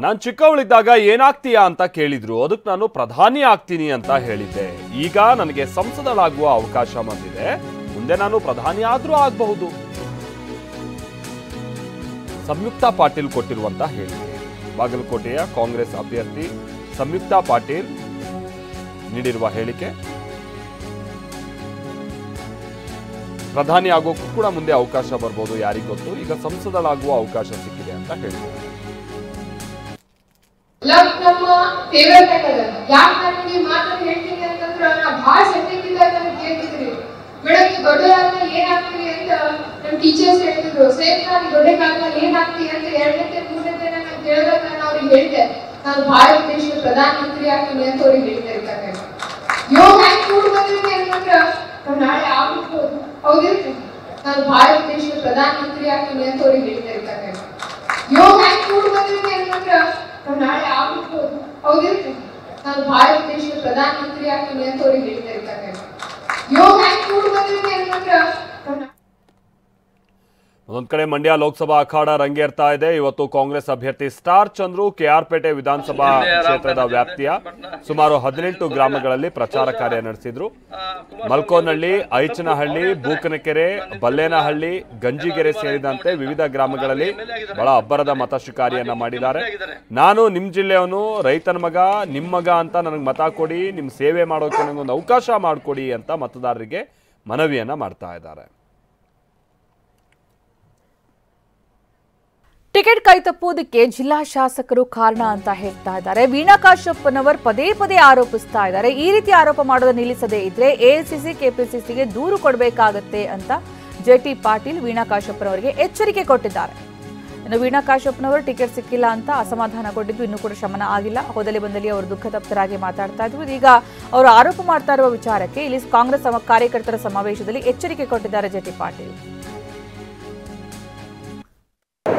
ನಾನು ಚಿಕ್ಕವಳಿದ್ದಾಗ ಏನಾಗ್ತೀಯಾ ಅಂತ ಕೇಳಿದ್ರು, ಅದಕ್ಕೆ ನಾನು ಪ್ರಧಾನಿ ಆಗ್ತೀನಿ ಅಂತ ಹೇಳಿದ್ದೆ. ಈಗ ನನಗೆ ಸಂಸದಳಾಗುವ ಅವಕಾಶ ಬಂದಿದೆ, ಮುಂದೆ ನಾನು ಪ್ರಧಾನಿ ಆದ್ರೂ ಆಗಬಹುದು. ಸಂಯುಕ್ತಾ ಪಾಟೀಲ್ ಕೊಟ್ಟಿರುವಂತ ಹೇಳಿಕೆ. ಬಾಗಲಕೋಟೆಯ ಕಾಂಗ್ರೆಸ್ ಅಭ್ಯರ್ಥಿ ಸಂಯುಕ್ತಾ ಪಾಟೀಲ್ ನೀಡಿರುವ ಹೇಳಿಕೆ. ಪ್ರಧಾನಿ ಆಗೋಕ್ಕೂ ಕೂಡ ಮುಂದೆ ಅವಕಾಶ ಬರ್ಬೋದು, ಯಾರಿಗ್ ಗೊತ್ತು. ಈಗ ಸಂಸದಳಾಗುವ ಅವಕಾಶ ಸಿಕ್ಕಿದೆ ಅಂತ ಹೇಳಿದ್ದಾರೆ. ನಮ್ಮ ಫೇವರೇಟ್ ಆಗದ ಯಾಕೆ ನಾನು ಈ ಮಾತನ್ನು ಹೇಳ್ತೀನಿ ಅಂತಂದ್ರೆ ನಾನು ಬಹಳ ಸೆಕೆಂಡ್ ನನಗೆ ಕೇಳ್ತಿದ್ರಿ ಮೇಡಮ್ ನೀವು ದೊಡ್ಡದಾದ್ಮೇಲೆ ಏನಾಗ್ತೀವಿ ಅಂತ ನಮ್ಮ ಟೀಚರ್ಸ್ ಹೇಳ್ತಿದ್ರು. ಸೇಮ್ ನಾನು ದೊಡ್ಡದಾದ್ಮೇಲೆ ಏನಾಗ್ತೀವಿ ಅಂತ 2ನೇ 3ನೇ ನಾನು ಕೇಳಿದಾಗ ನಾನು ಅವ್ರಿಗೆ ಹೇಳಿದೆ ನಾನು ಭಾರತ ದೇಶದ ಪ್ರಧಾನ ಮಂತ್ರಿ ಆಗ್ತೀನಿ ಅಂತ ಅವ್ರಿಗೆ ಹೇಳ್ತಾ ಇರ್ತಾರೆ. ಯೋಗ ಹ್ಯಾಂಗ್ ಕೂಡ್ ಬಂದಿದೆ ಅಂತಂದ್ರೆ ನಾವು ನಾಳೆ ಆಗ್ಬಿಡ್ಬೋದು. ಹೌದಿಲ್ರಿ, ನಾನು ಭಾರತ ದೇಶದ ಪ್ರಧಾನ ಮಂತ್ರಿ ಆಗ್ತೀನಿ ಅಂತ ಅವ್ರಿಗೆ ಹೇಳ್ತಾ ಇರ್ತಾರೆ. ಯೋಗ ಹ್ಯಾಂಗ್ ಕೂಡ್ ಬಂದಿದೆ ಅಂತಂದ್ರೆ ನಾವು ನಾಳೆ ಆಗ್ಬಿಡ್ಬೋದು. ಹೌದಿಲ್ರಿ, ನಾನು ಭಾರತ ದೇಶದ ಪ್ರಧಾನ ಮಂತ್ರಿ ಆಗ್ತೀನಿ ಅಂತ ಅವ್ರಿಗೆ ಹೇಳ್ತಾ ಇರ್ತಾರೆ. ಯೋಗ ಹ್ಯಾಂಗ್ ಕೂಡ್ ಬಂದಿದೆ ಅಂತಂದ್ರೆ ಒಂದೊಂದ್ ಕಡೆ ಮಂಡ್ಯ ಲೋಕಸಭಾ ಅಖಾಡ ರಂಗೇರ್ತಾ ಇದೆ. ಇವತ್ತು ಕಾಂಗ್ರೆಸ್ ಅಭ್ಯರ್ಥಿ ಸ್ಟಾರ್ ಚಂದ್ರು ಕೆಆರ್ಪೇಟೆ ವಿಧಾನಸಭಾ ಕ್ಷೇತ್ರದ ವ್ಯಾಪ್ತಿಯ ಸುಮಾರು 18 ಗ್ರಾಮಗಳಲ್ಲಿ ಪ್ರಚಾರ ಕಾರ್ಯ ನಡೆಸಿದ್ರು. ಮಲ್ಕೋನಹಳ್ಳಿ, ಐಚನಹಳ್ಳಿ, ಬೂಕನಕೆರೆ, ಬಲ್ಲೇನಹಳ್ಳಿ, ಗಂಜಿಗೆರೆ ಸೇರಿದಂತೆ ವಿವಿಧ ಗ್ರಾಮಗಳಲ್ಲಿ ಬಹಳ ಅಬ್ಬರದ ಮತ ಶಿಕಾರಿಯನ್ನ ಮಾಡಿದ್ದಾರೆ. ನಾನು ನಿಮ್ ಜಿಲ್ಲೆಯವನು, ರೈತನ ಮಗ, ನಿಮ್ ಮಗ ಅಂತ ನನಗೆ ಮತ ಕೊಡಿ, ನಿಮ್ ಸೇವೆ ಮಾಡೋಕೆ ನನಗೊಂದು ಅವಕಾಶ ಮಾಡಿಕೊಡಿ ಅಂತ ಮತದಾರರಿಗೆ ಮನವಿಯನ್ನ ಮಾಡ್ತಾ ಇದ್ದಾರೆ. ಟಿಕೆಟ್ ಕೈತಪ್ಪುವುದಕ್ಕೆ ಜಿಲ್ಲಾ ಶಾಸಕರು ಕಾರಣ ಅಂತ ಹೇಳ್ತಾ ಇದ್ದಾರೆ. ವೀಣಾ ಕಾಶಪ್ಪನವರ್ ಪದೇ ಪದೇ ಆರೋಪಿಸ್ತಾ ಇದ್ದಾರೆ. ಈ ರೀತಿ ಆರೋಪ ಮಾಡೋದು ನಿಲ್ಲಿಸದೇ ಇದ್ರೆ ಎಐಸಿಸಿ ಕೆಪಿಸಿಸಿಗೆ ದೂರು ಕೊಡಬೇಕಾಗತ್ತೆ ಅಂತ ಜೆಟಿ ಪಾಟೀಲ್ ವೀಣಾ ಕಾಶಪ್ಪನವರಿಗೆ ಎಚ್ಚರಿಕೆ ಕೊಟ್ಟಿದ್ದಾರೆ. ಇನ್ನು ವೀಣಾ ಕಾಶಪ್ಪನವರು ಟಿಕೆಟ್ ಸಿಕ್ಕಿಲ್ಲ ಅಂತ ಅಸಮಾಧಾನಗೊಂಡಿದ್ದು ಇನ್ನೂ ಕೂಡ ಶಮನ ಆಗಿಲ್ಲ. ಹೋದಲ್ಲಿ ಬಂದಲ್ಲಿ ಅವರು ದುಃಖ ತಪ್ತರಾಗಿ ಮಾತಾಡ್ತಾ ಇದ್ರು. ಈಗ ಅವರು ಆರೋಪ ಮಾಡ್ತಾ ಇರುವ ವಿಚಾರಕ್ಕೆ ಇಲ್ಲಿ ಕಾಂಗ್ರೆಸ್ ಕಾರ್ಯಕರ್ತರ ಸಮಾವೇಶದಲ್ಲಿ ಎಚ್ಚರಿಕೆ ಕೊಟ್ಟಿದ್ದಾರೆ ಜೆಟಿ ಪಾಟೀಲ್.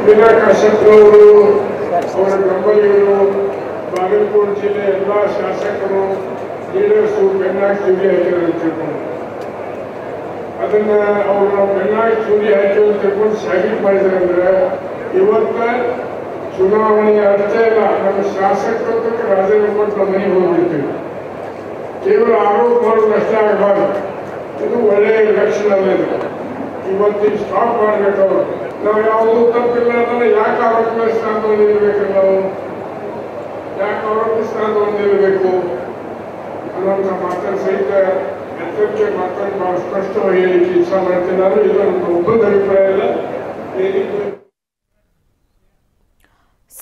ವೀಣಾ ಕಾಶಪ್ಪನವರು, ಅವರ ಬೆಂಬಲಿಗರು, ಬಾಗಲಕೋಟೆ ಜಿಲ್ಲೆ ಎಲ್ಲ ಶಾಸಕರು, ಲೀಡರ್ಸು ಬೆನ್ನಾಗಿ ಚೂರಿ ಹಾಕಿರೋದು ತಿಳ್ಕೊಂಡು ಅದನ್ನ ಅವರು ಬೆನ್ನಾಗಿ ಚೂರಿ ಹಾಕಿರೋದು ತಿಳ್ಕೊಂಡು ಸಾಬೀತು ಮಾಡಿದ್ರೆ ಅಂದ್ರೆ ಇವತ್ತ ಚುನಾವಣೆ ಅಷ್ಟೇ ಇಲ್ಲ, ನಮ್ಮ ಶಾಸಕತ್ವಕ್ಕೆ ರಾಜೀನಾಮೆ ಕೊಟ್ಟು ನಮ್ಮ ಮನೆಗೆ ಹೋಗ್ಬಿಡ್ತೀವಿ. ಕೇವಲ ಆರೋಪ ಮಾಡೋದು ಅಷ್ಟೇ ಆಗಬಾರ್ದು. ಇದು ಒಳ್ಳೆಯ ಲಕ್ಷಣ ಅಲ್ಲ. ಇವತ್ತಿಗೆ ಸ್ಟಾಪ್ ಮಾಡ್ಬೇಕು. ಅವರು ನಾವು ಯಾವುದೂ ತಪ್ಪಿಲ್ಲ ಅಂದ್ರೆ ಯಾಕೆ ಆರೋಪಿ ಸ್ಥಾನದಲ್ಲಿ ಇರಬೇಕು, ನಾವು ಯಾಕೆ ಆರೋಪಿ ಸ್ಥಾನದಲ್ಲಿ ಇರಬೇಕು ಅನ್ನೋಂಥ ಮಾತನ್ನು ಸಹಿತ ಎಚ್ಚರಿಕೆ ಮಾತನ್ನು ಬಹಳ ಸ್ಪಷ್ಟವಾಗಿ ಹೇಳಿಕ್ಕೆ ಇಚ್ಛೆ ಮಾಡ್ತೀನಿ. ನಾನು ಇದು ನಮ್ಮ ಒಬ್ಬದ ಅಭಿಪ್ರಾಯ ಇಲ್ಲ.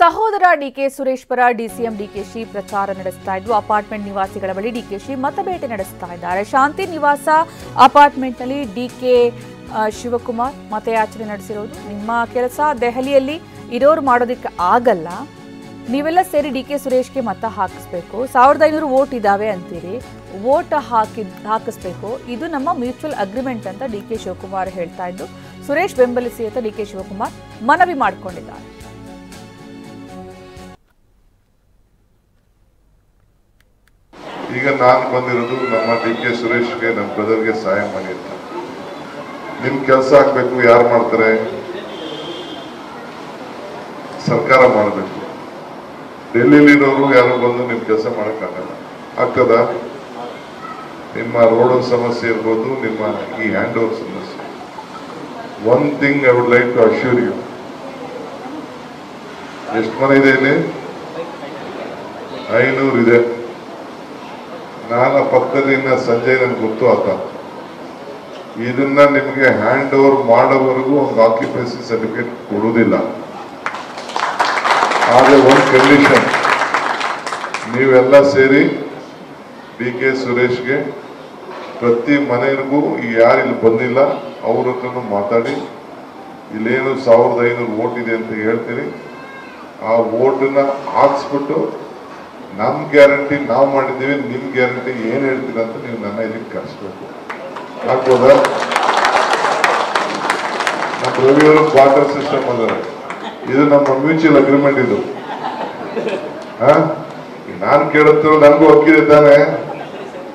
ಸಹೋದರ ಡಿಕೆ ಸುರೇಶ್ ಪರ ಡಿಸಿಎಂ ಡಿಕೆಶಿ ಪ್ರಚಾರ ನಡೆಸ್ತಾ ಇದ್ದು ಅಪಾರ್ಟ್ಮೆಂಟ್ ನಿವಾಸಿಗಳ ಬಳಿ ಡಿಕೆಶಿ ಮತಬೇಟೆ ನಡೆಸ್ತಾ ಇದ್ದಾರೆ. ಶಾಂತಿ ನಿವಾಸ ಅಪಾರ್ಟ್ಮೆಂಟ್ನಲ್ಲಿ ಡಿಕೆ ಶಿವಕುಮಾರ್ ಮತಯಾಚನೆ ನಡೆಸಿರೋದು. ನಿಮ್ಮ ಕೆಲಸ ದೆಹಲಿಯಲ್ಲಿ ಇರೋರು ಮಾಡೋದಕ್ಕೆ ಆಗಲ್ಲ, ನೀವೆಲ್ಲ ಸೇರಿ ಡಿಕೆ ಸುರೇಶ್ಗೆ ಮತ ಹಾಕಿಸ್ಬೇಕು. 1500 ವೋಟ್ ಇದಾವೆ ಅಂತೀರಿ, ವೋಟ್ ಹಾಕಿಸ್ಬೇಕು. ಇದು ನಮ್ಮ ಮ್ಯೂಚುವಲ್ ಅಗ್ರಿಮೆಂಟ್ ಅಂತ ಡಿಕೆ ಶಿವಕುಮಾರ್ ಹೇಳ್ತಾ ಇದ್ದು ಸುರೇಶ್ ಬೆಂಬಲಿಸಿ ಅಂತ ಡಿಕೆ ಶಿವಕುಮಾರ್ ಮನವಿ ಮಾಡಿಕೊಂಡಿದ್ದಾರೆ. ಈಗ ನಾನು ಬಂದಿರೋದು ನಮ್ಮ ಡಿಕೆ ಸುರೇಶ್ಗೆ, ನಮ್ಮ ಬ್ರದರ್ಗೆ ಸಹಾಯ ಮಾಡಿ ಅಂತ. ನಿಮ್ ಕೆಲಸ ಆಗ್ಬೇಕು. ಯಾರು ಮಾಡ್ತಾರೆ? ಸರ್ಕಾರ ಮಾಡಬೇಕು. ಡೆಲ್ಲಿಲಿರೋರು ಯಾರು ಬಂದು ನಿಮ್ ಕೆಲಸ ಮಾಡಕ್ಕಾಗಲ್ಲ. ಆಗ್ತದ? ನಿಮ್ಮ ರೋಡ್ ಸಮಸ್ಯೆ ಇರ್ಬೋದು, ನಿಮ್ಮ ಈ ಹ್ಯಾಂಡ್ ಓವರ್ ಸಮಸ್ಯೆ. One thing I would like to assure you, ಎಷ್ಟು ಮನೆ ಇದೆ ಇಲ್ಲಿ? 500 ಇದೆ. ನಾನು ಪಕ್ಕದಿಂದ ಸಂಜಯ್ ನನ್ಗೆ ಗೊತ್ತು ಆತ. ಇದನ್ನ ನಿಮಗೆ ಹ್ಯಾಂಡ್ ಓವರ್ ಮಾಡೋವರೆಗೂ ಒಂದು ಆಕ್ಯುಪೆನ್ಸಿ ಸರ್ಟಿಫಿಕೇಟ್ ಕೊಡುವುದಿಲ್ಲ. ಆದ್ರೆ ಒಂದು ಕಂಡೀಷನ್, ನೀವೆಲ್ಲ ಸೇರಿ ಡಿಕೆ ಸುರೇಶ್ಗೆ ಪ್ರತಿ ಮನೆಗೂ ಯಾರು ಇಲ್ಲಿ ಬಂದಿಲ್ಲ ಅವ್ರ ಹತ್ರನೂ ಮಾತಾಡಿ, ಇಲ್ಲೇನು 1500 ವೋಟ್ ಇದೆ ಅಂತ ಹೇಳ್ತೀರಿ, ಆ ವೋಟನ್ನ ಹಾಕ್ಸ್ಬಿಟ್ಟು ನಮ್ಮ ಗ್ಯಾರಂಟಿ ನಾವು ಮಾಡಿದ್ದೀವಿ, ನಿಮ್ ಗ್ಯಾರಂಟಿ ಏನ್ ಹೇಳ್ತೀರ ಅಂತ ನೀವು ನನ್ನ ಇಲ್ಲಿ ಕಳಿಸ್ಬೇಕು. ಆಗ್ಬೋದಾ? ನಮ್ಮ ರವಿಯವರು ಕ್ವಾರ್ಟರ್ ಸಿಸ್ಟಮ್ ಅದ, ಇದು ನಮ್ಮ ಮ್ಯೂಚುವಲ್ ಅಗ್ರಿಮೆಂಟ್. ಇದು ನಾನು ಕೇಳುತ್ತಿರೋ ನನಗೂ ಹಕ್ಕಿದೆ ತಾನೆ.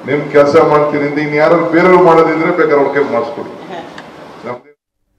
ನಿಮ್ ಕೆಲಸ ಮಾಡ್ತೀನಿ, ಇನ್ ಯಾರು ಬೇರೆಯವ್ರು ಮಾಡೋದಿದ್ರೆ ಬೇಕಾದ್ರೆ ಅವ್ರ ಕೈ ಮಾಡಿಸ್ಕೊಡಿ.